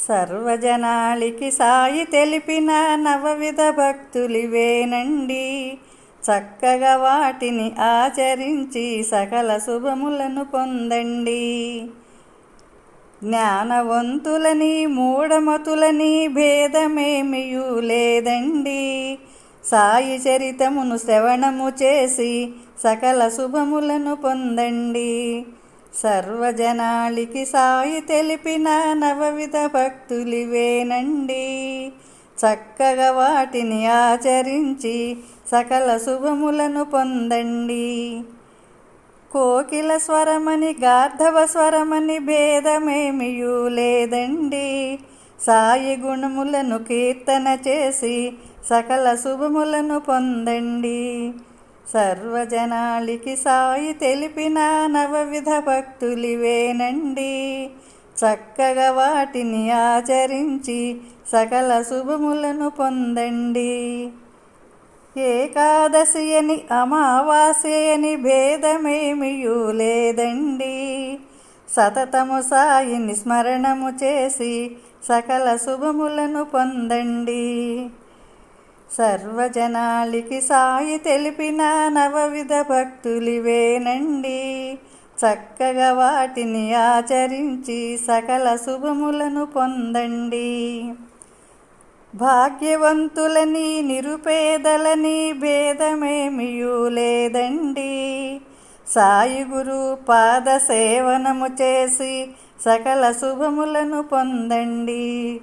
సర్వజనాళికి సాయి తెలిపిన నవవిధ భక్తులివేనండి. చక్కగా వాటిని ఆచరించి సకల శుభములను పొందండి. జ్ఞానవంతులని మూఢమతులని భేదమేమియూ లేదండి. సాయి చరితమును శ్రవణము చేసి సకల శుభములను పొందండి. సర్వజనాళికి సాయి తెలిపిన నవవిధ భక్తులివేనండి. చక్కగా వాటిని ఆచరించి సకల శుభములను పొందండి. కోకిల స్వరమని గార్ధవ స్వరమని భేదమేమియూ లేదండి. సాయి గుణములను కీర్తన చేసి సకల శుభములను పొందండి. సర్వజనాళికి సాయి తెలిపిన నవవిధ భక్తులివేనండి. చక్కగా వాటిని ఆచరించి సకల శుభములను పొందండి. ఏకాదశి అని అమావాస్య అని భేదమేమియూ లేదండి. సతతము సాయిని స్మరణము చేసి సకల శుభములను పొందండి. సర్వజనాళికి సాయి తెలిపిన నవవిధ భక్తులివేనండి. చక్కగా వాటిని ఆచరించి సకల శుభములను పొందండి. భాగ్యవంతులని నిరుపేదలని భేదమేమియూ లేదండి. సాయి గురు పాద సేవనము చేసి సకల శుభములను పొందండి.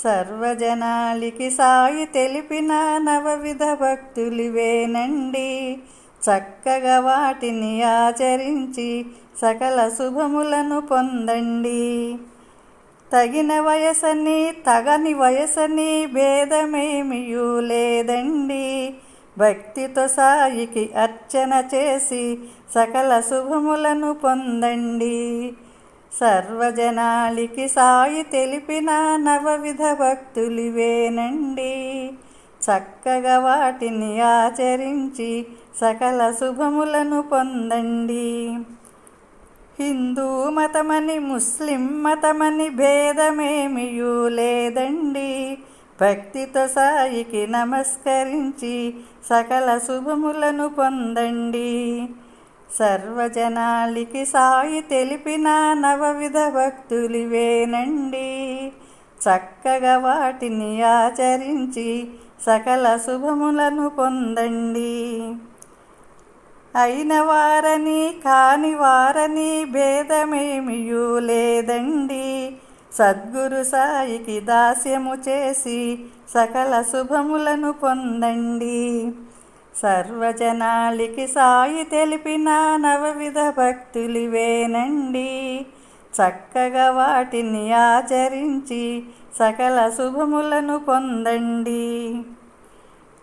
సర్వజనాళికి సాయి తెలిపిన నవవిధ భక్తులివేనండి. చక్కగా వాటిని ఆచరించి సకల శుభములను పొందండి. తగిన వయసని తగని వయసని భేదమేమియూ లేదండి. భక్తితో సాయికి అర్చన చేసి సకల శుభములను పొందండి. సర్వజనాళికి సాయి తెలిపిన నవవిధ భక్తులివేనండి. చక్కగా వాటిని ఆచరించి సకల శుభములను పొందండి. హిందూ మతమని ముస్లిం మతమని భేదమేమియూ లేదండి. భక్తితో సాయికి నమస్కరించి సకల శుభములను పొందండి. సర్వజనాళికి సాయి తెలిపిన నవవిధ భక్తులివేనండి. చక్కగా వాటిని ఆచరించి సకల శుభములను పొందండి. అయిన వారని కాని వారని భేదమేమియూ లేదండి. సద్గురు సాయికి దాస్యము చేసి సకల శుభములను పొందండి. సర్వజనాళికి సాయి తెలిపిన నవవిధ భక్తులివేనండి. చక్కగా వాటిని ఆచరించి సకల శుభములను పొందండి.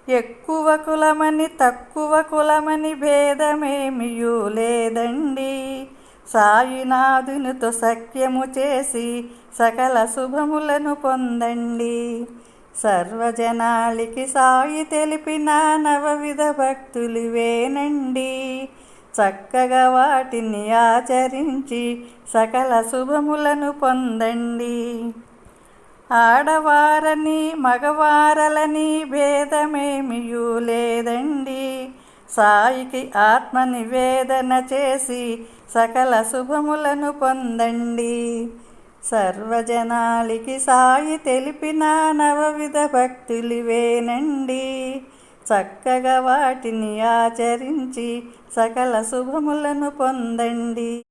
ఎక్కువ కులమని తక్కువ కులమని భేదమేమియూ లేదండి. సాయినాథునితో సఖ్యము చేసి సకల శుభములను పొందండి. సర్వజనాళికి సాయి తెలిపిన నవవిధ భక్తులివేనండి. చక్కగా వాటిని ఆచరించి సకల శుభములను పొందండి. ఆడవారని మగవారలని భేదమేమియూ లేదండి. సాయికి ఆత్మ నివేదన చేసి సకల శుభములను పొందండి. సర్వజనాళికి సాయి తెలిపిన నవవిధ భక్తులివేనండి. చక్కగా వాటిని ఆచరించి సకల శుభములను పొందండి.